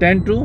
10 2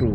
2.